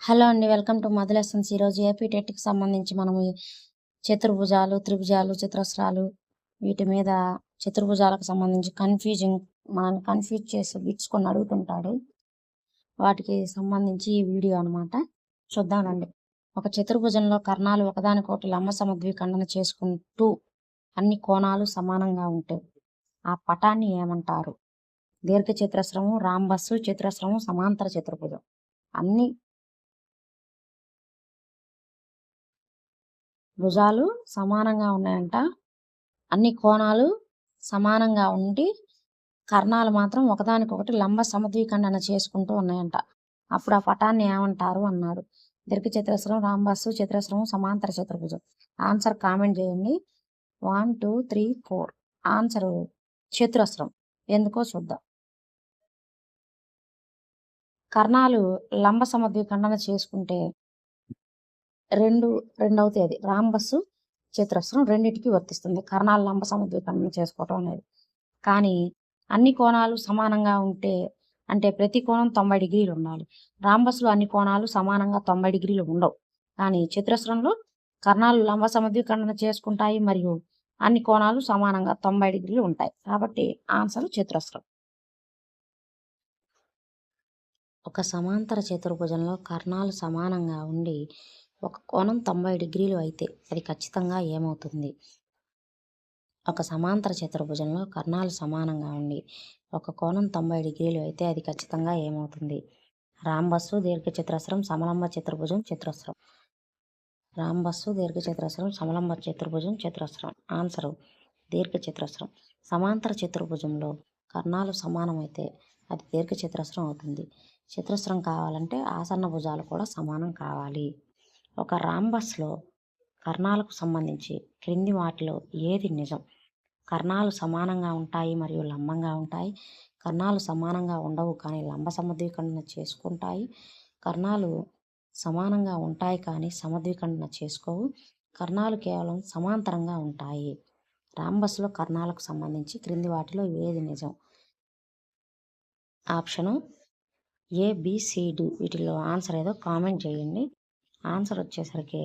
Hello అండి. Welcome to Madhu lessons. ఈరోజు AP టెట్‌కి సంబంధించి మనము ఈ చతుర్భుజాలు, త్రిభుజాలు, చతురస్రాలు వీటి మీద చతుర్భుజాలకు సంబంధించి మనల్ని కన్‌ఫ్యూజ్ చేసి బిట్స్ కొన్ని అడుగుతుంటాడు. వాటికి సంబంధించి ఈ వీడియో అనమాట. చూద్దాం రండి. ఒక చతుర్భుజంలో కర్ణాలు ఒకదానికొకటి లంబ సమద్విఖండన చేసుకుంటూ అన్ని కోణాలు సమానంగా ఉంటే ఆ పటాన్ని ఏమంటారు? దీర్ఘచతురస్రము, రాంబస్సు, చతురస్రము, సమాంతర చతుర్భుజం. అన్ని భుజాలు సమానంగా ఉన్నాయంట. అన్ని కోణాలు సమానంగా ఉండి కర్ణాలు మాత్రం ఒకదానికొకటి లంబ సమద్విఖండన చేసుకుంటూ ఉన్నాయంట. అప్పుడు ఆ పటాన్ని ఏమంటారు అన్నాడు. దీర్ఘచతురస్రం, రాంబస్సు, చతురస్రము, సమాంతర చతుర్భుజం. ఆన్సర్ కామెంట్ చేయండి. 1, 2, 3, 4. ఆన్సర్ చతురస్రం. ఎందుకో చూద్దాం. కర్ణాలు లంబ సమద్విఖండన చేసుకుంటే రెండు అవుతాయి. అది రాంబస్సు, చతురస్రం రెండింటికి వర్తిస్తుంది కర్ణాలు లంబ సమద్విఖండన చేసుకోవటం అనేది. కానీ అన్ని కోణాలు సమానంగా ఉంటే అంటే ప్రతి కోణం 90 డిగ్రీలు ఉండాలి. రాంబస్లో అన్ని కోణాలు సమానంగా 90 డిగ్రీలు ఉండవు. కానీ చతురస్రంలో కర్ణాలు లంబ సమద్విఖండన చేసుకుంటాయి మరియు అన్ని కోణాలు సమానంగా 90 డిగ్రీలు ఉంటాయి. కాబట్టి ఆన్సర్ చతురస్రం. ఒక సమాంతర చతుర్భుజంలో కర్ణాలు సమానంగా ఉండి ఒక కోణం 90 డిగ్రీలు అయితే అది ఖచ్చితంగా ఏమవుతుంది? ఒక సమాంతర చతుర్భుజంలో కర్ణాలు సమానంగా ఉండి ఒక కోణం 90 డిగ్రీలు అయితే అది ఖచ్చితంగా ఏమవుతుంది? రాంబస్సు, దీర్ఘచతురస్రం, సమలంబ చతుర్భుజం, చతురస్రం. రాంబస్సు, దీర్ఘచతురస్రం, సమలంబ చతుర్భుజం, చతురస్రం. ఆన్సరు దీర్ఘచతురస్రం. సమాంతర చతుర్భుజంలో కర్ణాలు సమానమైతే అది దీర్ఘచతురస్రం అవుతుంది. చతురస్రం కావాలంటే ఆసన్న భుజాలు కూడా సమానం కావాలి. ఒక రాంబస్లో కర్ణాలకు సంబంధించి క్రింది వాటిలో ఏది నిజం? కర్ణాలు సమానంగా ఉంటాయి మరియు లంబంగా ఉంటాయి. కర్ణాలు సమానంగా ఉండవు కానీ లంబ సమద్విఖండన చేసుకుంటాయి. కర్ణాలు సమానంగా ఉంటాయి కానీ సమద్విఖండన చేసుకోవు. కర్ణాలు కేవలం సమాంతరంగా ఉంటాయి. రాంబస్లో కర్ణాలకు సంబంధించి క్రింది వాటిలో ఏది నిజం? ఆప్షను ఏ, బి, సి, డి వీటిలో ఆన్సర్ ఏదో కామెంట్ చేయండి. ఆన్సర్ వచ్చేసరికి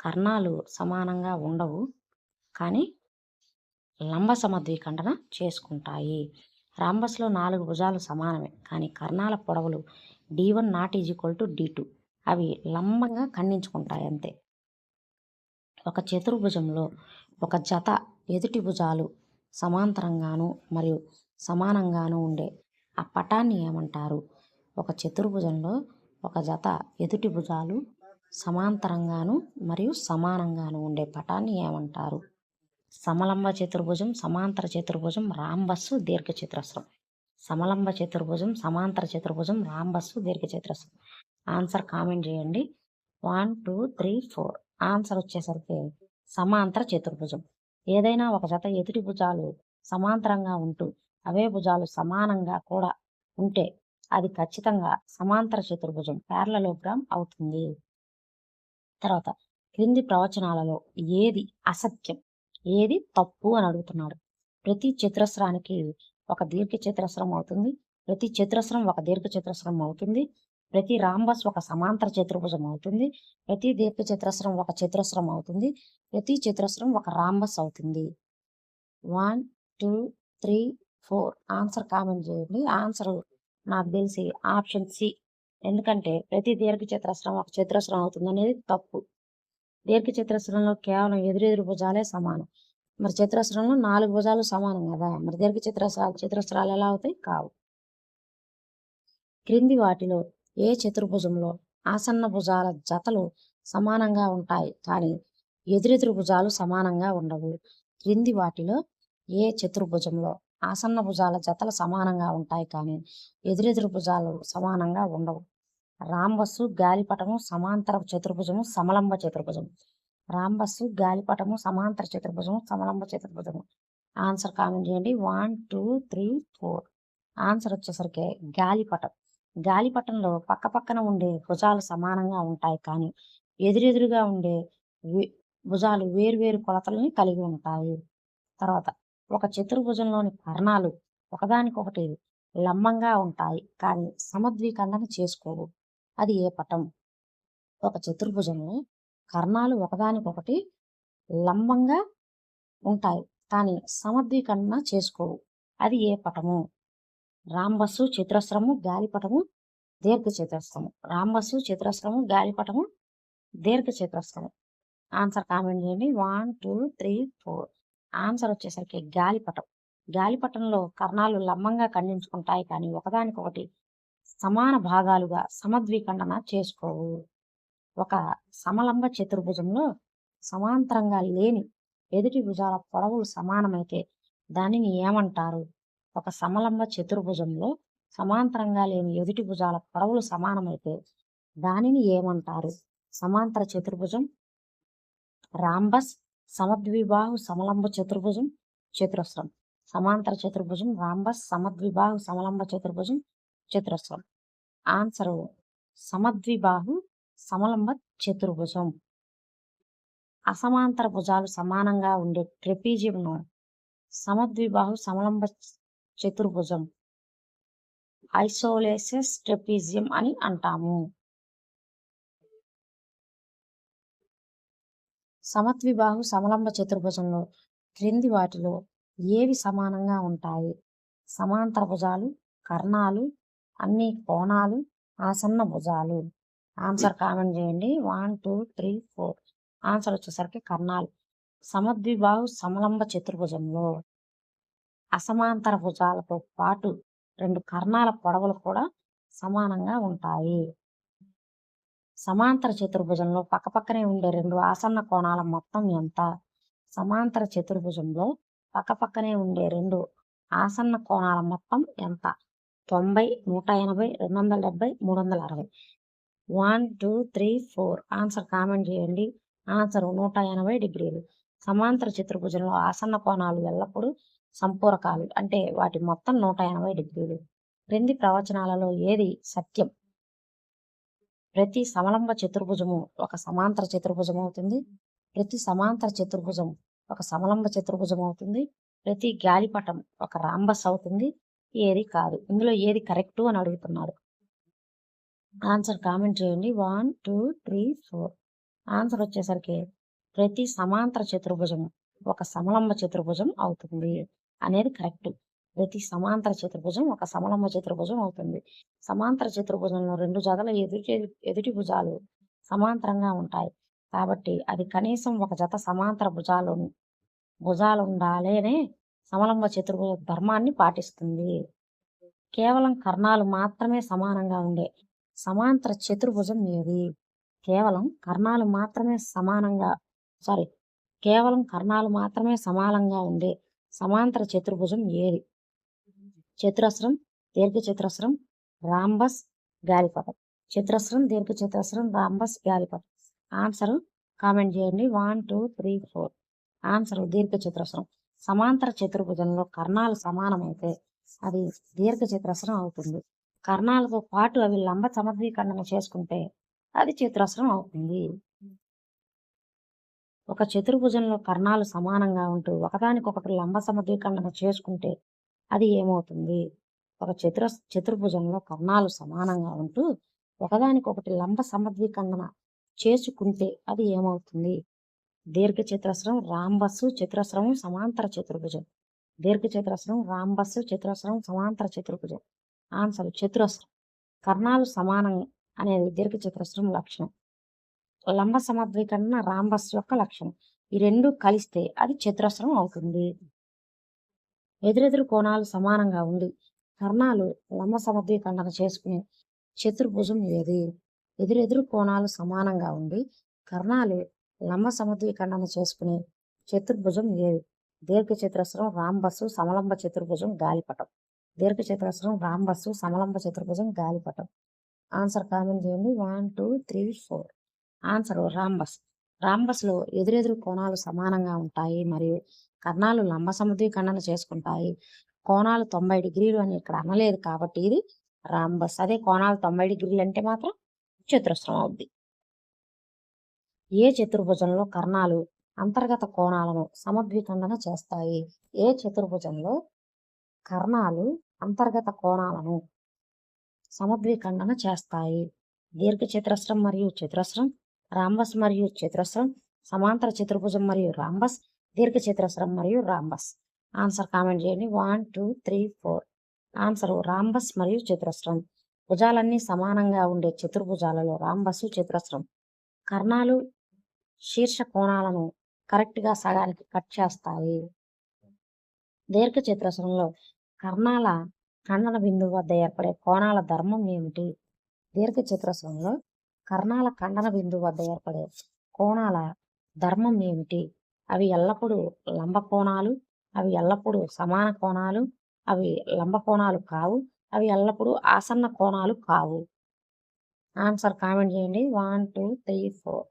కర్ణాలు సమానంగా ఉండవు కానీ లంబ సమద్విఖండన చేసుకుంటాయి. రాంబస్లో 4 భుజాలు సమానమే కానీ కర్ణాల పొడవులు D1 ≠ D2. అవి లంబంగా ఖండించుకుంటాయి అంతే. ఒక చతుర్భుజంలో ఒక జత ఎదుటి భుజాలు సమాంతరంగాను మరియు సమానంగాను ఉండే ఆ పటాన్ని ఏమంటారు? ఒక చతుర్భుజంలో ఒక జత ఎదుటి భుజాలు సమాంతరంగాను మరియు సమానంగాను ఉండే పటాన్ని ఏమంటారు? సమలంబ చతుర్భుజం, సమాంతర చతుర్భుజం, రాంబస్సు, దీర్ఘచతురస్రం. సమలంబ చతుర్భుజం, సమాంతర చతుర్భుజం, రాంబస్సు, దీర్ఘచతురస్రం. ఆన్సర్ కామెంట్ చేయండి. 1, 2, 3, 4. ఆన్సర్ వచ్చేసరికి సమాంతర చతుర్భుజం. ఏదైనా ఒక జత ఎదుటి భుజాలు సమాంతరంగా ఉంటూ అవే భుజాలు సమానంగా కూడా ఉంటే అది ఖచ్చితంగా సమాంతర చతుర్భుజం ప్యారలలోగ్రామ్ అవుతుంది. తర్వాత క్రింది ప్రవచనాలలో ఏది అసత్యం, ఏది తప్పు అని అడుగుతున్నాడు. ప్రతి చతురస్రానికి ఒక దీర్ఘచతురస్రం అవుతుంది. ప్రతి చతురస్రం ఒక దీర్ఘచతురస్రం అవుతుంది. ప్రతి రాంబస్ ఒక సమాంతర చతుర్భుజం అవుతుంది. ప్రతి దీర్ఘచతురస్రం ఒక చతురస్రం అవుతుంది. ప్రతి చతురస్రం ఒక రాంబస్ అవుతుంది. 1, 2, 3, 4. ఆన్సర్ కామెంట్ చేయండి. ఆన్సర్ నాకు తెలిసి ఆప్షన్ సి. ఎందుకంటే ప్రతి దీర్ఘచతురస్రం ఒక చతురస్రం అవుతుంది అనేది తప్పు. దీర్ఘచతురస్రంలో కేవలం ఎదురెదురు భుజాలే సమానం. మరి చతురస్రంలో 4 భుజాలు సమానం కదా. మరి చతురస్రాలు ఎలా అవుతాయి? కావు. క్రింది వాటిలో ఏ చతుర్భుజంలో ఆసన్న భుజాల జతలు సమానంగా ఉంటాయి కానీ ఎదురెదురు భుజాలు సమానంగా ఉండవు? క్రింది వాటిలో ఏ చతుర్భుజంలో ఆసన్న భుజాల జతలు సమానంగా ఉంటాయి కానీ ఎదురెదురు భుజాలు సమానంగా ఉండవు? రాంబస్సు, గాలిపటము, సమాంతర చతుర్భుజము, సమలంబ చతుర్భుజము. రాంబస్సు, గాలిపటము, సమాంతర చతుర్భుజము, సమలంబ చతుర్భుజము. ఆన్సర్ కామెంట్ చేయండి. 1, 2, 3, 4. ఆన్సర్ వచ్చేసరికి గాలిపటం. గాలిపటంలో పక్కపక్కన ఉండే భుజాలు సమానంగా ఉంటాయి కానీ ఎదురెదురుగా ఉండే భుజాలు వేరువేరు కొలతలని కలిగి ఉంటాయి. తర్వాత ఒక చతుర్భుజంలోని కర్ణాలు ఒకదానికొకటి లంబంగా ఉంటాయి కానీ సమద్విఖండన చేసుకోవు. అది ఏ పటం? ఒక చతుర్భుజంలో కర్ణాలు ఒకదానికొకటి లంబంగా ఉంటాయి కానీ సమద్విఖండన చేసుకోవు. అది ఏ పటము? రాంబస్సు, చతురస్రము, గాలిపటము, దీర్ఘ చతురస్రము. రాంబస్సు, చతురస్రము, గాలిపటము, దీర్ఘ చతురస్రము. ఆన్సర్ కామెంట్ చేయండి. 1, 2, 3, 4. ఆన్సర్ వచ్చేసరికి గాలిపటం. గాలిపటంలో కర్ణాలు లంబంగా ఖండించుకుంటాయి కానీ ఒకదానికొకటి సమాన భాగాలుగా సమద్విఖండన చేసుకోవు. ఒక సమలంబ చతుర్భుజంలో సమాంతరంగా లేని ఎదుటి భుజాల పొడవులు సమానమైతే దానిని ఏమంటారు? ఒక సమలంబ చతుర్భుజంలో సమాంతరంగా లేని ఎదుటి భుజాల పొడవులు సమానమైతే దానిని ఏమంటారు? సమాంతర చతుర్భుజం, రాంబస్, సమద్విబాహు సమలంబ చతుర్భుజం, చతురస్రం. సమాంతర చతుర్భుజం, రాంబస్, సమద్విబాహు సమలంబ చతుర్భుజం, చతురస్రం. ఆన్సరు సమద్విబాహు సమలంబ చతుర్భుజం. అసమాంతర భుజాలు సమానంగా ఉండే ట్రెపీజియంను సమద్విబాహు సమలంబ చతుర్భుజం, ఐసోలేసెస్ ట్రెపీజియం అని అంటాము. సమద్విబాహు సమలంబ చతుర్భుజంలో క్రింది వాటిలో ఏవి సమానంగా ఉంటాయి? సమాంతర భుజాలు, కర్ణాలు, అన్ని కోణాలు, ఆసన్న భుజాలు. ఆన్సర్ కామెంట్ చేయండి. 1, 2, 3, 4. ఆన్సర్ వచ్చేసరికి కర్ణాలు. సమద్విబాహు సమలంబ చతుర్భుజంలో అసమాంతర భుజాలతో పాటు 2 కర్ణాల పొడవులు కూడా సమానంగా ఉంటాయి. సమాంతర చతుర్భుజంలో పక్కపక్కనే ఉండే 2 ఆసన్న కోణాల మొత్తం ఎంత? సమాంతర చతుర్భుజంలో పక్కపక్కనే ఉండే 2 ఆసన్న కోణాల మొత్తం ఎంత? 90, 180, 270, 360. 1, 2, 3, 4. ఆన్సర్ కామెంట్ చేయండి. ఆన్సర్ 180 డిగ్రీలు. సమాంతర చతుర్భుజంలో ఆసన్న కోణాలు ఎల్లప్పుడూ సంపూరకాలు అంటే వాటి మొత్తం 180 డిగ్రీలు. క్రింది ప్రవచనాలలో ఏది సత్యం? ప్రతి సమలంబ చతుర్భుజము ఒక సమాంతర చతుర్భుజం అవుతుంది. ప్రతి సమాంతర చతుర్భుజం ఒక సమలంబ చతుర్భుజం అవుతుంది. ప్రతి గాలిపటం ఒక రాంబస్ అవుతుంది. ఏది కాదు. ఇందులో ఏది కరెక్టు అని అడుగుతున్నాడు. ఆన్సర్ కామెంట్ చేయండి. 1, 2, 3, 4. ఆన్సర్ వచ్చేసరికి ప్రతి సమాంతర చతుర్భుజం ఒక సమలంబ చతుర్భుజం అవుతుంది అనేది కరెక్ట్. ప్రతి సమాంతర చతుర్భుజం ఒక సమలంబ చతుర్భుజం అవుతుంది. సమాంతర చతుర్భుజంలో 2 జతల ఎదుటి భుజాలు సమాంతరంగా ఉంటాయి కాబట్టి అది కనీసం ఒక జత సమాంతర భుజాలు ఉండాలనే సమలంబ చతుర్భుజ ధర్మాన్ని పాటిస్తుంది. కేవలం కర్ణాలు మాత్రమే సమానంగా ఉండే సమాంతర చతుర్భుజం ఏది? కేవలం కర్ణాలు మాత్రమే సమానంగా ఉండే సమాంతర చతుర్భుజం ఏది? చతురస్రం, దీర్ఘ చతురస్రం, రాంబస్, గాలిపటం. చతురస్రం, దీర్ఘ చతురస్రం, రాంబస్, గాలిపటం. ఆన్సర్ కామెంట్ చేయండి. 1, 2, 3, 4. ఆన్సర్ దీర్ఘ చతురస్రం. సమాంతర చతుర్భుజంలో కర్ణాలు సమానమైతే అది దీర్ఘ చతురస్రం అవుతుంది. కర్ణాలతో పాటు అవి లంబ సమద్విఖండన చేసుకుంటే అది చతురస్రం అవుతుంది. ఒక చతుర్భుజంలో కర్ణాలు సమానంగా ఉంటూ ఒకదానికొకటి లంబ సమద్విఖండన చేసుకుంటే అది ఏమవుతుంది? ఒక చతుర్భుజంలో కర్ణాలు సమానంగా ఉంటూ ఒకదానికొకటి లంబ సమద్విఖండన చేసుకుంటే అది ఏమవుతుంది? దీర్ఘ చతురస్రం, రాంబస్సు, చతురస్రము, సమాంతర చతుర్భుజం. దీర్ఘ చతురస్రం, రాంబస్సు, చతురస్రం, సమాంతర చతుర్భుజం. ఆన్సర్ చతురస్రం. కర్ణాలు సమానం అనేది దీర్ఘ చతురస్రం లక్షణం. లంబ సమద్విఖండన రాంబస్ యొక్క లక్షణం. ఈ 2 కలిస్తే అది చతురస్రం అవుతుంది. ఎదురెదురు కోణాలు సమానంగా ఉండి కర్ణాలు లంబ సమద్విఖండన చేసుకునే చతుర్భుజం ఏది? ఎదురెదురు కోణాలు సమానంగా ఉండి కర్ణాలు లంబ సమద్విఖండన చేసుకునే చతుర్భుజం ఏది? దీర్ఘ చతురస్రం, రాంబస్సు, సమలంబ చతుర్భుజం, గాలిపటం. దీర్ఘ చతురస్రం, రాంబస్సు, సమలంబ చతుర్భుజం, గాలిపటం. ఆన్సర్ కామెంట్ చేయండి. 1, 2, 3, 4. Answer rhombus. రాంబస్లో ఎదురెదురు కోణాలు సమానంగా ఉంటాయి మరియు కర్ణాలు లంబ సమద్విఖండన చేసుకుంటాయి. కోణాలు 90 డిగ్రీలు అని ఇక్కడ అనలేదు కాబట్టి ఇది రాంబస్. అదే కోణాలు 90 డిగ్రీలు అంటే మాత్రం చతురస్రం అవుద్ది. ఏ చతుర్భుజంలో కర్ణాలు అంతర్గత కోణాలను సమద్విఖండన చేస్తాయి? ఏ చతుర్భుజంలో కర్ణాలు అంతర్గత కోణాలను సమద్విఖండన చేస్తాయి. దీర్ఘచతురస్రం మరియు చతురస్రం, రాంబస్ మరియు చతురస్రం, సమాంతర చతుర్భుజం మరియు రాంబస్, దీర్ఘచతురస్రం మరియు రాంబస్. ఆన్సర్ కామెంట్ చేయండి. 1, 2, 3, 4. ఆన్సర్ రాంబస్ మరియు చతురస్రం. భుజాలన్నీ సమానంగా ఉండే చతుర్భుజాలలో రాంబస్, చతురస్రం కర్ణాలు శీర్ష కోణాలను కరెక్ట్గా సగానికి కట్ చేస్తాయి. దీర్ఘచతురస్రంలో కర్ణాల ఖండన బిందువు వద్ద ఏర్పడే కోణాల ధర్మం ఏమిటి? దీర్ఘచతురస్రంలో కర్ణాల ఖండన బిందువు వద్ద ఏర్పడే కోణాల ధర్మం ఏమిటి? అవి ఎల్లప్పుడూ లంబ కోణాలు, అవి ఎల్లప్పుడూ సమాన కోణాలు, అవి లంబ కోణాలు కావు, అవి ఎల్లప్పుడూ ఆసన్న కోణాలు కావు. ఆన్సర్ కామెంట్ చేయండి. 1, 2, 3, 4.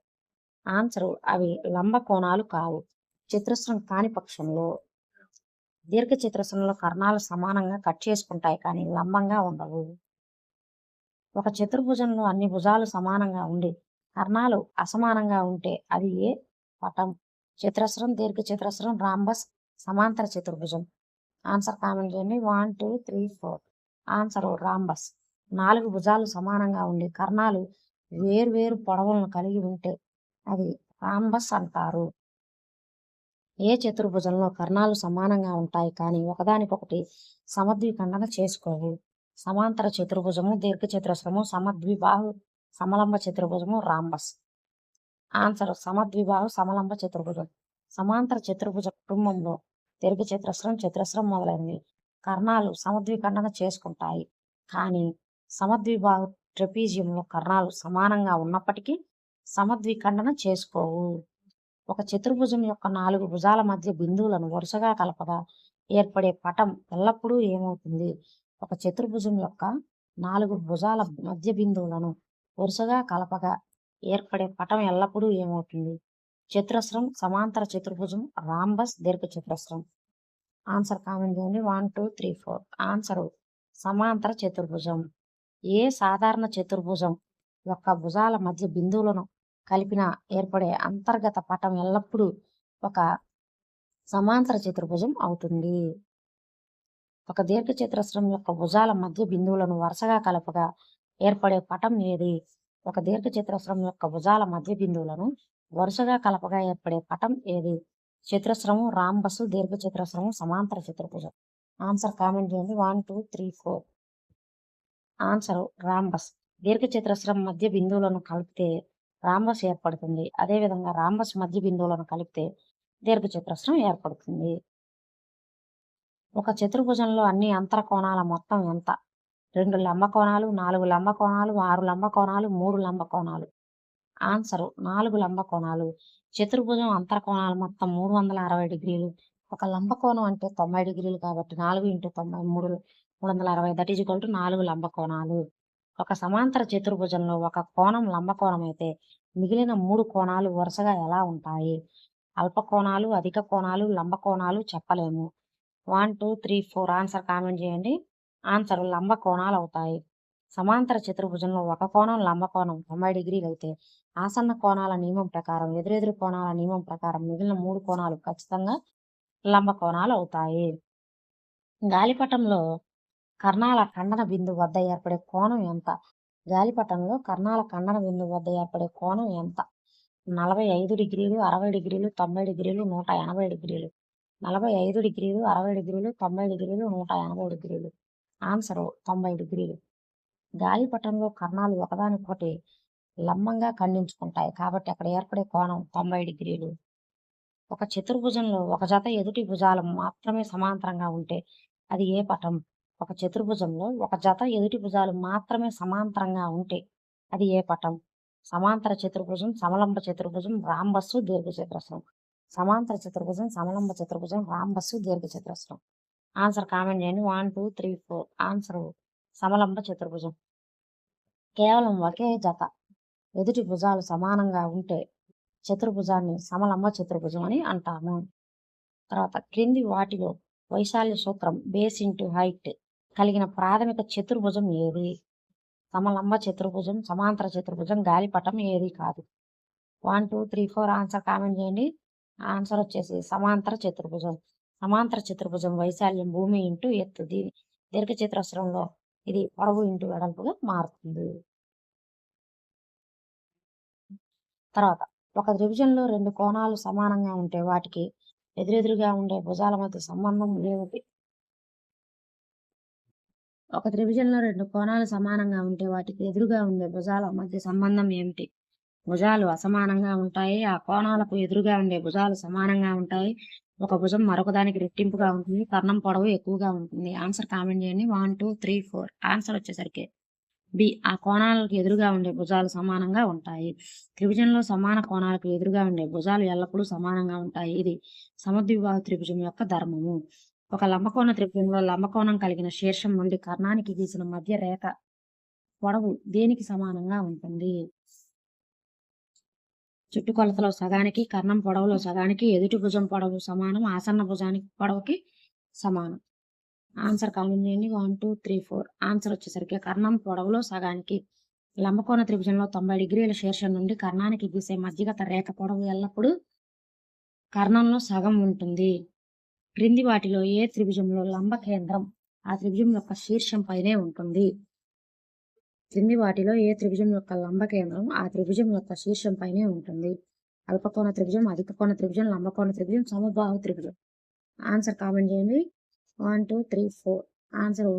ఆన్సర్ అవి లంబ కోణాలు కావు. చతురస్రం కాని పక్షంలో దీర్ఘచతురస్రంలో కర్ణాలు సమానంగా కట్ చేసుకుంటాయి కానీ లంబంగా ఉండవు. ఒక చతుర్భుజంలో అన్ని భుజాలు సమానంగా ఉండి కర్ణాలు అసమానంగా ఉంటే అది ఏ పటం? చతురస్రం, దీర్ఘచతురస్రం, రాంబస్, సమాంతర చతుర్భుజం. ఆన్సర్ కామెంట్ చేయండి. 1, 2, 3, 4. Answer rhombus. 4 భుజాలు సమానంగా ఉండి కర్ణాలు వేర్వేరు పొడవులను కలిగి ఉంటే అది రాంబస్ అంటారు. ఏ చతుర్భుజంలో కర్ణాలు సమానంగా ఉంటాయి కానీ ఒకదానికొకటి సమద్విఖండన చేసుకోవు? సమాంతర చతుర్భుజము, దీర్ఘచతురస్రము, సమద్విబాహు సమలంబ చతుర్భుజము, రాంబస్. ఆన్సర్ సమద్విబాహు సమలంబ చతుర్భుజం. సమాంతర చతుర్భుజ కుటుంబంలో దీర్ఘచతురస్రం, చతురస్రం మొదలైనవి కర్ణాలు సమద్విఖండన చేసుకుంటాయి కానీ సమద్విబాహు ట్రెపీజియంలో కర్ణాలు సమానంగా ఉన్నప్పటికీ సమద్విఖండన చేసుకోవు. ఒక చతుర్భుజం యొక్క 4 భుజాల మధ్య బిందువులను వరుసగా కలపగా ఏర్పడే పటం ఎల్లప్పుడూ ఏమవుతుంది? ఒక చతుర్భుజం యొక్క 4 భుజాల మధ్య బిందువులను వరుసగా కలపగా ఏర్పడే పటం ఎల్లప్పుడూ ఏమవుతుంది? చతురస్రం, సమాంతర చతుర్భుజం, రాంబస్, దీర్ఘచతురస్రం. ఆన్సర్ కామెంట్ చేయండి. 1, 2, 3, 4. ఆన్సర్ సమాంతర చతుర్భుజం. ఏ సాధారణ చతుర్భుజం యొక్క భుజాల మధ్య బిందువులను కలిపిన ఏర్పడే అంతర్గత పటం ఎల్లప్పుడూ ఒక సమాంతర చతుర్భుజం అవుతుంది. ఒక దీర్ఘచతురస్రం యొక్క భుజాల మధ్య బిందువులను వరుసగా కలపగా ఏర్పడే పటం ఏది? ఒక దీర్ఘచతురస్రం యొక్క భుజాల మధ్య బిందువులను వరుసగా కలపగా ఏర్పడే పటం ఏది? చతురస్రము, రాంబసు, దీర్ఘచతురస్రము, సమాంతర చతుర్భుజం. ఆన్సర్ కామెంట్ చేయండి. 1, 2, 3, 4. Answer rhombus. దీర్ఘచతురస్రం మధ్య బిందువులను కలిపితే రాంబస్ ఏర్పడుతుంది. అదేవిధంగా రాంబస్ మధ్య బిందువులను కలిపితే దీర్ఘచతురస్రం ఏర్పడుతుంది. ఒక చతుర్భుజంలో అన్ని అంతర కోణాల మొత్తం ఎంత? 2 లంబ కోణాలు, 4 లంబ కోణాలు, 6 లంబ కోణాలు, 3 లంబ కోణాలు. ఆన్సర్ 4 లంబ కోణాలు. చతుర్భుజం అంతర కోణాలు మొత్తం 360 డిగ్రీలు. ఒక లంబ కోణం అంటే 90 డిగ్రీలు కాబట్టి 4 × 90 360 దట్ ఈజ్ ఈక్వల్ టు 4 లంబ కోణాలు. ఒక సమాంతర చతుర్భుజంలో ఒక కోణం లంబ కోణం అయితే మిగిలిన 3 కోణాలు వరుసగా ఎలా ఉంటాయి? అల్ప కోణాలు, అధిక కోణాలు, లంబ కోణాలు చెప్పలేము. 1, 2, 3, 4. ఆన్సర్ కామెంట్ చేయండి. ఆన్సర్ లంబ కోణాలు అవుతాయి. సమాంతర చతుర్భుజంలో ఒక కోణం లంబ కోణం 90 డిగ్రీలు అయితే ఆసన్న కోణాల నియమం ప్రకారం, ఎదురెదురు కోణాల నియమం ప్రకారం మిగిలిన 3 కోణాలు ఖచ్చితంగా లంబ కోణాలు అవుతాయి. గాలిపటంలో కర్ణాల ఖండన బిందువు వద్ద ఏర్పడే కోణం ఎంత? గాలిపటంలో కర్ణాల ఖండన బిందువు వద్ద ఏర్పడే కోణం ఎంత? 45 డిగ్రీలు, 60 డిగ్రీలు, 90 డిగ్రీలు, 180 డిగ్రీలు. 45 డిగ్రీలు, 60 డిగ్రీలు, 90 డిగ్రీలు, 180 డిగ్రీలు. ఆన్సర్ 90 డిగ్రీలు. గాలిపటంలో కర్ణాలు ఒకదానికొకటి లంబంగా ఖండించుకుంటాయి కాబట్టి అక్కడ ఏర్పడే కోణం 90 డిగ్రీలు. ఒక చతుర్భుజంలో ఒక జత ఎదుటి భుజాలు మాత్రమే సమాంతరంగా ఉంటే అది ఏ పటం? ఒక చతుర్భుజంలో ఒక జత ఎదుటి భుజాలు మాత్రమే సమాంతరంగా ఉంటే అది ఏ పటం? సమాంతర చతుర్భుజం, సమలంబ చతుర్భుజం, రాంబస్సు, దీర్ఘచతురస్రం. సమాంతర చతుర్భుజం, సమలంబ చతుర్భుజం, రాంబస్సు, దీర్ఘచతురస్రం. ఆన్సర్ కామెంట్ చేయండి. 1, 2, 3, 4. ఆన్సర్ సమలంబ చతుర్భుజం. కేవలం ఒకే జత ఎదుటి భుజాలు సమానంగా ఉంటే చతుర్భుజాన్ని సమలంబ చతుర్భుజం అని అంటాము. తర్వాత క్రింది వాటిలో వైశాల్య సూత్రం బేస్ ఇంటూ హైట్ కలిగిన ప్రాథమిక చతుర్భుజం ఏది? సమలంబ చతుర్భుజం, సమాంతర చతుర్భుజం, గాలిపటం ఏది కాదు. 1, 2, 3, 4. ఆన్సర్ కామెంట్ చేయండి. ఆన్సర్ వచ్చేసి సమాంతర చతుర్భుజం. సమాంతర చతుర్భుజం వైశాల్యం భూమి ఇంటూ ఎత్తు. దీర్ఘచతురస్రంలో ఇది పొడవు ఇంటూ వెడల్పుగా మారుతుంది. తర్వాత ఒక త్రిభుజంలో 2 కోణాలు సమానంగా ఉంటే వాటికి ఎదురెదురుగా ఉండే భుజాల మధ్య సంబంధం ఏమిటి? ఒక త్రిభుజంలో 2 కోణాలు సమానంగా ఉంటే వాటికి ఎదురుగా ఉండే భుజాల మధ్య సంబంధం ఏమిటి? భుజాలు అసమానంగా ఉంటాయి. ఆ కోణాలకు ఎదురుగా ఉండే భుజాలు సమానంగా ఉంటాయి. ఒక భుజం మరొక దానికి రెట్టింపుగా ఉంటుంది. కర్ణం పొడవు ఎక్కువగా ఉంటుంది. ఆన్సర్ కామెంట్ చేయండి. 1, 2, 3, 4. ఆన్సర్ వచ్చేసరికి బి. ఆ కోణాలకు ఎదురుగా ఉండే భుజాలు సమానంగా ఉంటాయి. త్రిభుజంలో సమాన కోణాలకు ఎదురుగా ఉండే భుజాలు ఎల్లప్పుడూ సమానంగా ఉంటాయి. ఇది సమద్విబాహు త్రిభుజం యొక్క ధర్మము. ఒక లంబకోణ త్రిభుజంలో లంబకోణం కలిగిన శీర్షం నుండి కర్ణానికి గీసిన మధ్య రేఖ పొడవు దేనికి సమానంగా ఉంటుంది? చుట్టుకొలతలో సగానికి, కర్ణం పొడవులో సగానికి, ఎదుటి భుజం పొడవు సమానం, ఆసన్న భుజానికి పొడవుకి సమానం. ఆన్సర్ కామెంట్ చేయండి. 1, 2, 3, 4. ఆన్సర్ వచ్చేసరికి కర్ణం పొడవులో సగానికి. లంబకోణ త్రిభుజంలో 90 డిగ్రీల శీర్షం నుండి కర్ణానికి గీసే మధ్యగత రేఖ పొడవు ఎల్లప్పుడూ కర్ణంలో సగం ఉంటుంది. క్రింది వాటిలో ఏ త్రిభుజంలో లంబ కేంద్రం ఆ త్రిభుజం యొక్క శీర్షం పైనే ఉంటుంది? క్రింది వాటిలో ఏ త్రిభుజం యొక్క లంబ కేంద్రం ఆ త్రిభుజం యొక్క శీర్షం పైనే ఉంటుంది? అల్పకోణ త్రిభుజం, అధిక కోణ త్రిభుజం, లంబకోణ త్రిభుజం, సమబాహు త్రిభుజం. ఆన్సర్ కామెంట్ చేయండి. 1, 2, 3, 4. ఆన్సర్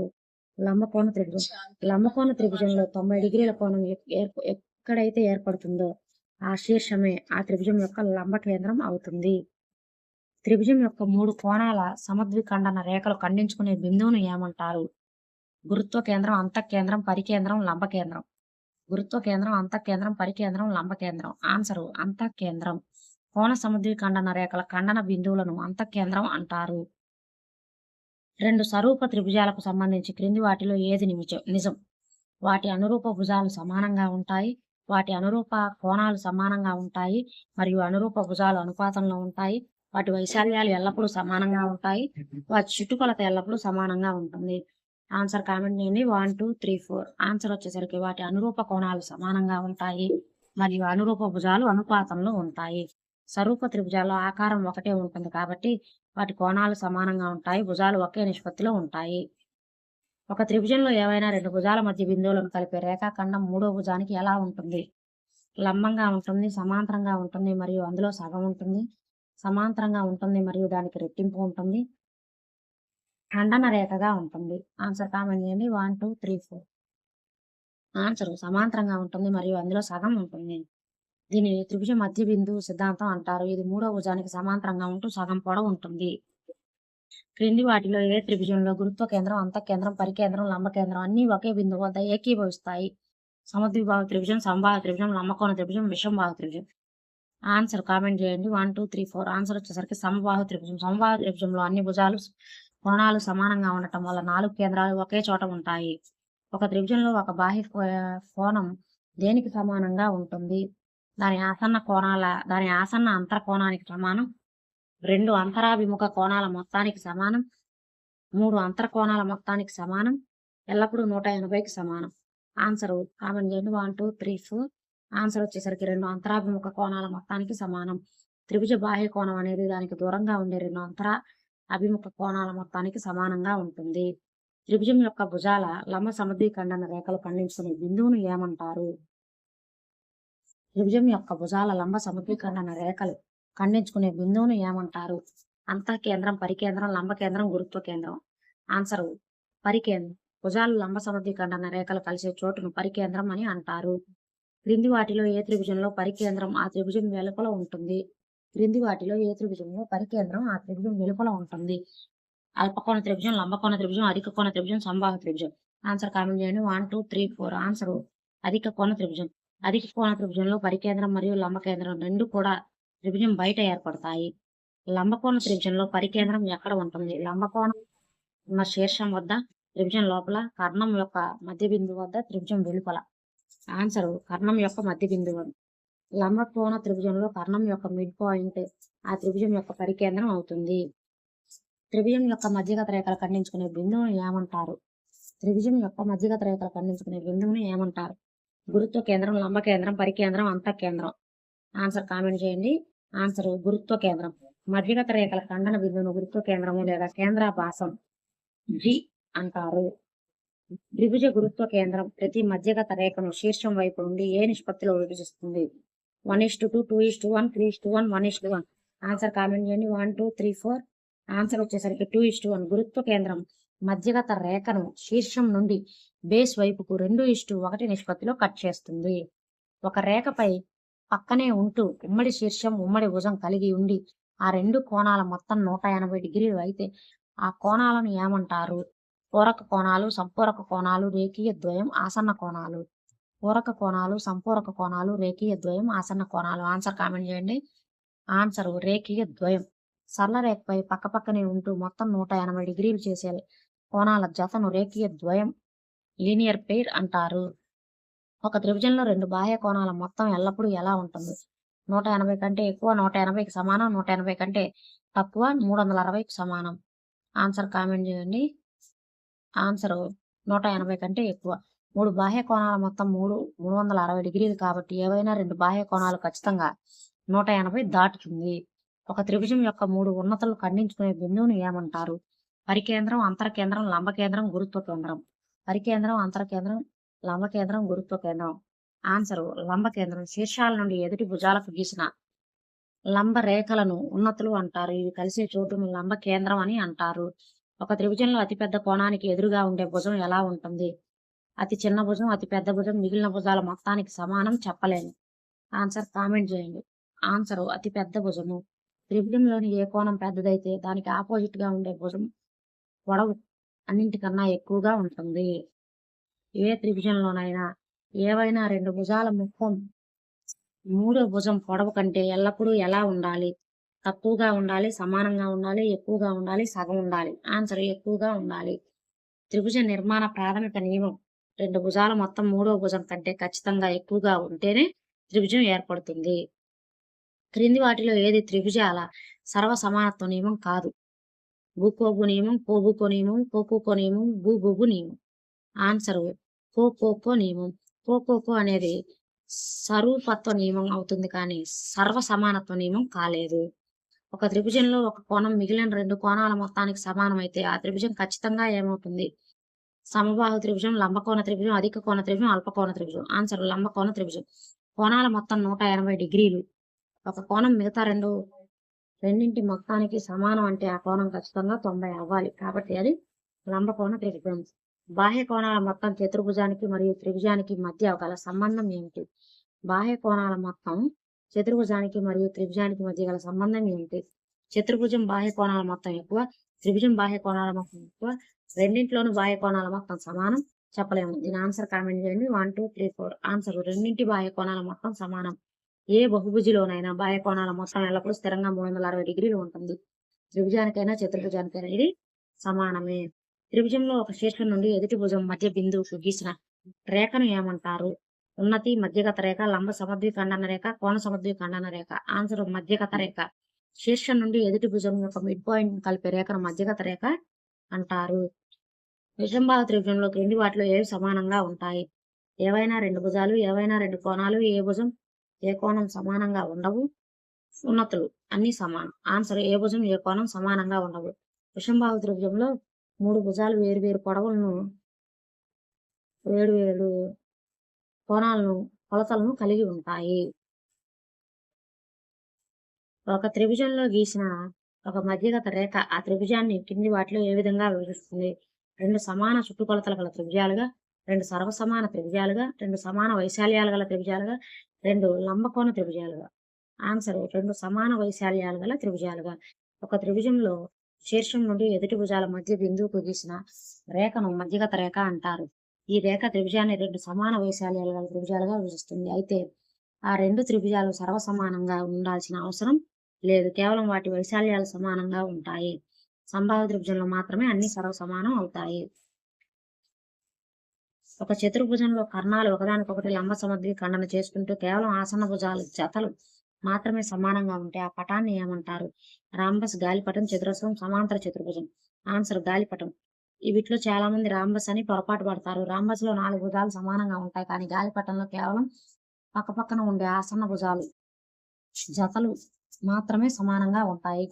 లంబకోణ త్రిభుజం. లంబకోణ త్రిభుజంలో 90 డిగ్రీల కోణం ఎక్కడైతే ఏర్పడుతుందో ఆ శీర్షమే ఆ త్రిభుజం యొక్క లంబ కేంద్రం అవుతుంది. త్రిభుజం యొక్క 3 కోణాల సమద్విఖండన రేఖలు ఖండించుకునే బిందువును ఏమంటారు? గురుత్వ కేంద్రం, అంతఃకేంద్రం, పరికేంద్రం, లంబకేంద్రం. గురుత్వ కేంద్రం, అంతఃకేంద్రం, పరికేంద్రం, లంబకేంద్రం. ఆన్సర్ అంతఃకేంద్రం. కోణ సమద్విఖండన రేఖల ఖండన బిందువులను అంతఃకేంద్రం అంటారు. 2 సరూప త్రిభుజాలకు సంబంధించి క్రింది వాటిలో ఏది నిజం? వాటి అనురూప భుజాలు సమానంగా ఉంటాయి. వాటి అనురూప కోణాలు సమానంగా ఉంటాయి మరియు అనురూప భుజాలు అనుపాతంలో ఉంటాయి. వాటి వైశాల్యాలు ఎల్లప్పుడూ సమానంగా ఉంటాయి. వాటి చుట్టుకొలత ఎల్లప్పుడూ సమానంగా ఉంటుంది. ఆన్సర్ కామెంట్ చేయండి. 1, 2, 3, 4. ఆన్సర్ వచ్చేసరికి వాటి అనురూప కోణాలు సమానంగా ఉంటాయి మరియు అనురూప భుజాలు అనుపాతంలో ఉంటాయి. సరూప త్రిభుజాల్లో ఆకారం ఒకటే ఉంటుంది కాబట్టి వాటి కోణాలు సమానంగా ఉంటాయి. భుజాలు ఒకే నిష్పత్తిలో ఉంటాయి. ఒక త్రిభుజంలో ఏవైనా 2 భుజాల మధ్య బిందువులను కలిపే రేఖాఖండం మూడో భుజానికి ఎలా ఉంటుంది? లంబంగా ఉంటుంది, సమాంతరంగా ఉంటుంది మరియు అందులో సగం ఉంటుంది. సమాంతరంగా ఉంటుంది మరియు దానికి రెట్టింపు ఉంటుంది. ఖండన రేఖగా ఉంటుంది. ఆన్సర్ కామెంట్ చేయండి. 1, 2, 3, 4. ఆన్సర్ సమాంతరంగా ఉంటుంది మరియు అందులో సగం ఉంటుంది. దీనిని త్రిభుజ మధ్య బిందువు సిద్ధాంతం అంటారు. ఇది మూడో భుజానికి సమాంతరంగా ఉంటూ సగం పొడవు ఉంటుంది. క్రింది వాటిలో ఏ త్రిభుజంలో గురుత్వ కేంద్రం, అంతఃకేంద్రం, పరికేంద్రం, లంబకేంద్రం అన్నీ ఒకే బిందువు వద్ద ఏకీభవిస్తాయి? సమద్విబాహు త్రిభుజం, సమబాహు త్రిభుజం, లంబకోణ త్రిభుజం, విషమబాహు త్రిభుజం. ఆన్సర్ కామెంట్ చేయండి. 1, 2, 3, 4. ఆన్సర్ వచ్చేసరికి సమబాహు త్రిభుజం. సమబాహు త్రిభుజంలో అన్ని భుజాలు కోణాలు సమానంగా ఉండటం వల్ల 4 కేంద్రాలు ఒకే చోట ఉంటాయి. ఒక త్రిభుజంలో ఒక బాహ్య కోణం దేనికి సమానంగా ఉంటుంది? దాని ఆసన్న అంతర కోణానికి సమానం, 2 అంతరాభిముఖ కోణాల మొత్తానికి సమానం, 3 అంతర కోణాల మొత్తానికి సమానం, ఎల్లప్పుడూ 180కి సమానం. ఆన్సర్ కామెంట్ చేయండి. 1, 2, 3, 4. ఆన్సర్ వచ్చేసరికి 2 అంతరాభిముఖ కోణాల మొత్తానికి సమానం. త్రిభుజ బాహ్య కోణం అనేది దానికి దూరంగా ఉండే 2 అభిముఖ కోణాల మొత్తానికి సమానంగా ఉంటుంది. త్రిభుజం యొక్క భుజాల లంబ సమద్విఖండన రేఖలు ఖండించుకునే బిందువును ఏమంటారు? త్రిభుజం యొక్క భుజాల లంబ సమద్విఖండన రేఖలు ఖండించుకునే బిందువును ఏమంటారు? అంతఃకేంద్రం, పరికేంద్రం, లంబకేంద్రం, గురుత్వ కేంద్రం. ఆన్సర్ పరికేంద్రం. భుజాలు లంబ సమద్విఖండన రేఖలు కలిసే చోటును పరికేంద్రం అని అంటారు. క్రింది వాటిలో ఏ త్రిభుజంలో పరికేంద్రం ఆ త్రిభుజం వెలుపల ఉంటుంది? క్రింది వాటిలో ఏ త్రిభుజంలో పరికేంద్రం ఆ త్రిభుజం వెలుపల ఉంటుంది? అల్పకోణ త్రిభుజం, లంబకోణ త్రిభుజం, అధిక కోణ త్రిభుజం, సమబాహు త్రిభుజం. ఆన్సర్ కామెంట్ చేయండి. 1, 2, 3, 4. ఆన్సర్ అధిక కోణ త్రిభుజం. అధిక కోణ త్రిభుజంలో పరికేంద్రం మరియు లంబకేంద్రం రెండు కూడా త్రిభుజం బయట ఏర్పడతాయి. లంబకోణ త్రిభుజంలో పరికేంద్రం ఎక్కడ ఉంటుంది? లంబకోణం ఉన్న శీర్షం వద్ద, త్రిభుజం లోపల, కర్ణం యొక్క మధ్య బిందువు వద్ద, త్రిభుజం వెలుపల. ఆన్సర్ కర్ణం యొక్క మధ్య బిందువు. లంబకోణ త్రిభుజంలో కర్ణం యొక్క మిడ్ పాయింట్ ఆ త్రిభుజం యొక్క పరికేంద్రం అవుతుంది. త్రిభుజం యొక్క మధ్యగత రేఖలు ఖండించుకునే బిందువును ఏమంటారు? త్రిభుజం యొక్క మధ్యగత రేఖలు ఖండించుకునే బిందువును ఏమంటారు? గురుత్వ కేంద్రం, లంబకేంద్రం, పరికేంద్రం, అంతఃకేంద్రం. ఆన్సర్ కామెంట్ చేయండి. ఆన్సర్ గురుత్వ కేంద్రం. మధ్యగత రేఖల ఖండన బిందువును గురుత్వ కేంద్రము లేదా కేంద్రాభాసం, అంటారు. త్రిభుజ గురుత్వ కేంద్రం ప్రతి మధ్యగత రేఖను శీర్షం వైపు నుండి ఏ నిష్పత్తిలో విభజిస్తుంది? 1:2, 2:1, 3:1, 1:1. ఆన్సర్ కామెంట్ చేయండి. 1, 2, 3, 4. ఆన్సర్ వచ్చేసరికి 2:1. గురుత్వ కేంద్రం మధ్యగత రేఖను శీర్షం నుండి బేస్ వైపుకు 2:1 నిష్పత్తిలో కట్ చేస్తుంది. ఒక రేఖపై పక్కనే ఉంటూ ఉమ్మడి శీర్షం ఉమ్మడి భుజం కలిగి ఉండి ఆ రెండు కోణాల మొత్తం 180 డిగ్రీలు అయితే ఆ కోణాలను ఏమంటారు? పూరక కోణాలు, సంపూరక కోణాలు, రేఖీయ ద్వయం, ఆసన్న కోణాలు. పూరక కోణాలు, సంపూరక కోణాలు, రేఖీయ ద్వయం, ఆసన్న కోణాలు. ఆన్సర్ కామెంట్ చేయండి. ఆన్సర్ రేఖీయ ద్వయం. సరళ రేఖపై పక్కపక్కనే ఉంటూ మొత్తం 180 డిగ్రీలు చేసే కోణాల జతను రేఖీయ ద్వయం, లీనియర్ పెయిర్ అంటారు. ఒక త్రిభుజంలో రెండు బాహ్య కోణాల మొత్తం ఎల్లప్పుడూ ఎలా ఉంటుంది? 180 కంటే ఎక్కువ, 180కి సమానం, 180 కంటే తక్కువ, 360కి సమానం. ఆన్సర్ కామెంట్ చేయండి. ఆన్సర్ 180 కంటే ఎక్కువ. మూడు బాహ్య కోణాల మొత్తం 360 డిగ్రీలు కాబట్టి ఏవైనా రెండు బాహ్య కోణాలు ఖచ్చితంగా 180 దాటుతుంది. ఒక త్రిభుజం యొక్క మూడు ఉన్నతలు ఖండించుకునే బిందువును ఏమంటారు? పరికేంద్రం, అంతరకేంద్రం, లంబకేంద్రం, గురుత్వ కేంద్రం. పరికేంద్రం, అంతరకేంద్రం, లంబకేంద్రం, గురుత్వ కేంద్రం. ఆన్సర్ లంబకేంద్రం. శీర్షాల నుండి ఎదుటి భుజాలకు గీసిన లంబ రేఖలను ఉన్నతులు అంటారు. ఇవి కలిసే చోటును లంబ కేంద్రం అని అంటారు. ఒక త్రిభుజంలో అతిపెద్ద కోణానికి ఎదురుగా ఉండే భుజం ఎలా ఉంటుంది? అతి చిన్న భుజం, అతి పెద్ద భుజం, మిగిలిన భుజాల మొత్తానికి సమానం చెప్పలేము. ఆన్సర్ కామెంట్ చేయండి. ఆన్సర్ అతి పెద్ద భుజము. త్రిభుజంలోని ఏ కోణం పెద్దదైతే దానికి ఆపోజిట్ గా ఉండే భుజం పొడవు అన్నింటికన్నా ఎక్కువగా ఉంటుంది. ఏ త్రిభుజంలోనైనా ఏవైనా రెండు భుజాల మొత్తం మూడో భుజం పొడవు కంటే ఎల్లప్పుడూ ఎలా ఉండాలి? తక్కువగా ఉండాలి, సమానంగా ఉండాలి, ఎక్కువగా ఉండాలి, సగం ఉండాలి. ఆన్సర్ ఎక్కువగా ఉండాలి. త్రిభుజ నిర్మాణ ప్రాథమిక నియమం రెండు భుజాల మొత్తం మూడో భుజం కంటే ఖచ్చితంగా ఎక్కువగా ఉంటేనే త్రిభుజం ఏర్పడుతుంది. క్రింది వాటిలో ఏది త్రిభుజాల సర్వ సమానత్వ నియమం కాదు? భూకోబు నియమం, కోబుకో నియమం, కోకుకో నియమం, భూభుగు నియమం. ఆన్సర్ కోకోకో నియమం. కోకోకో అనేది స్వరూపత్వ నియమం అవుతుంది కానీ సర్వ సమానత్వ నియమం కాలేదు. ఒక త్రిభుజంలో ఒక కోణం మిగిలిన రెండు కోణాల మొత్తానికి సమానమైతే ఆ త్రిభుజం ఖచ్చితంగా ఏమవుతుంది? సమబాహు త్రిభుజం, లంబకోణ త్రిభుజం, అధిక కోణ త్రిభుజం, అల్పకోణ త్రిభుజం. ఆన్సర్ లంబకోణ త్రిభుజం. కోణాల మొత్తం 180 డిగ్రీలు. ఒక కోణం మిగతా రెండింటి మొత్తానికి సమానం అంటే ఆ కోణం ఖచ్చితంగా 90 అవ్వాలి. కాబట్టి అది లంబకోణ త్రిభుజం. బాహ్య కోణాల మొత్తం చతుర్భుజానికి మరియు త్రిభుజానికి మధ్య గల సంబంధం ఏమిటి? బాహ్య కోణాల మొత్తం చతుర్భుజానికి మరియు త్రిభుజానికి మధ్య గల సంబంధం ఏమిటి? చతుర్భుజం బాహ్య కోణాల మొత్తం ఎక్కువ, త్రిభుజం బాహ్య కోణాల మొత్తం ఎక్కువ. రెండింటిలోనూ బాహ్య కోణాల మొత్తం సమానం చెప్పలేము. దీని ఆన్సర్ కామెంట్ చేయండి. 1, 2, 3, 4. ఆన్సర్ రెండింటి బాహ్య కోణాల మొత్తం సమానం. ఏ బహుభుజిలోనైనా బాహ్య కోణాల మొత్తం ఎల్లప్పుడూ స్థిరంగా 360 డిగ్రీలు ఉంటుంది. త్రిభుజానికైనా చతుర్భుజానికైనా ఇది సమానమే. త్రిభుజంలో ఒక శీర్షం నుండి ఎదుటి భుజం మధ్య బిందువుకు గీసిన రేఖను ఏమంటారు? ఉన్నతి, మధ్యగత రేఖ, లంబ సమద్విఖండన రేఖ, కోణ సమద్విఖండన రేఖ. ఆన్సర్ మధ్యగత రేఖ. శీర్షం నుండి ఎదుటి భుజం యొక్క మిడ్ పాయింట్ కలిపే రేఖను మధ్యగత రేఖ అంటారు. విషంబాహు త్రిభుజంలో క్రింది వాటిలో ఏవి సమానంగా ఉంటాయి? ఏవైనా రెండు భుజాలు, ఏవైనా రెండు కోణాలు, ఏ భుజం ఏ కోణం సమానంగా ఉండవు. ఉన్నతులు అన్ని సమానం. ఆన్సర్ ఏ భుజం ఏ కోణం సమానంగా ఉండవు. విషంబాహు త్రిభుజంలో మూడు భుజాలు వేరువేరు పొడవులను వేరు కోణాలను కొలతలను కలిగి ఉంటాయి. ఒక త్రిభుజంలో గీసిన ఒక మధ్యగత రేఖ ఆ త్రిభుజాన్ని కింది వాటిలో ఏ విధంగా వివరిస్తుంది? రెండు సమాన చుట్టుకొలతలు గల త్రిభుజాలుగా, రెండు సర్వసమాన త్రిభుజాలుగా, రెండు సమాన వైశాల్యాలు గల త్రిభుజాలుగా, రెండు లంబకోణ త్రిభుజాలుగా. ఆన్సర్ రెండు సమాన వైశాల్యాలు గల త్రిభుజాలుగా. ఒక త్రిభుజంలో శీర్షం నుండి ఎదుటి భుజాల మధ్య బిందువుకు గీసిన రేఖను మధ్యగత రేఖ అంటారు. ఈ రేఖ త్రిభుజాన్ని రెండు సమాన వైశాల్యాలు గల త్రిభుజాలుగా విభజిస్తుంది. అయితే ఆ రెండు త్రిభుజాలు సర్వసమానంగా ఉండాల్సిన అవసరం లేదు. కేవలం వాటి వైశాల్యాలు సమానంగా ఉంటాయి. సంబాహు త్రిభుజంలో మాత్రమే అన్ని సర్వసమానం అవుతాయి. ఒక చతుర్భుజంలో కర్ణాలు ఒకదానికొకటి లంబ సమద్విఖండన చేసుకుంటూ కేవలం ఆసన్న భుజాలు జతలు మాత్రమే సమానంగా ఉంటే ఆ పటాన్ని ఏమంటారు? రాంబస్, గాలిపటం, చతురస్రం, సమాంతర చతుర్భుజం. ఆన్సర్ గాలిపటం. వీటిలో చాలా మంది రాంబస్ అని పొరపాటు పడతారు. రాంబస్ లో 4 భుజాలు సమానంగా ఉంటాయి కానీ గాలిపటంలో కేవలం పక్కపక్కన ఉండే ఆసన్న భుజాలు జతలు మాత్రమే సమానంగా ఉంటాయి.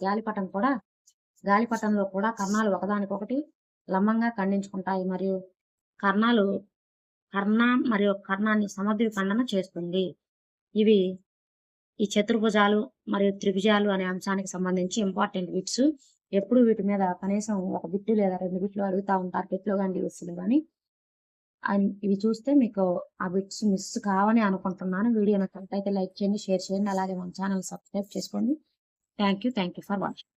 గాలిపటంలో కూడా కర్ణాలు ఒకదానికొకటి లంబంగా ఖండించుకుంటాయి మరియు కర్ణ మరియు కర్ణాన్ని సమద్విఖండన చేస్తుంది. ఇవి ఈ చతుర్భుజాలు మరియు త్రిభుజాలు అనే అంశానికి సంబంధించి ఇంపార్టెంట్ బిట్స్. ఎప్పుడు వీటి మీద కనీసం ఒక బిట్టు లేదా 2 బిట్లు అడుగుతూ ఉంటారు టెట్లో కానీ డిఎస్సిలో కానీ. ఇవి చూస్తే మీకు ఆ బిట్స్ మిస్ కావని అనుకుంటున్నాను. వీడియో నచ్చినట్లయితే లైక్ చేయండి, షేర్ చేయండి, అలాగే మన ఛానల్ సబ్స్క్రైబ్ చేసుకోండి. Thank you for watching.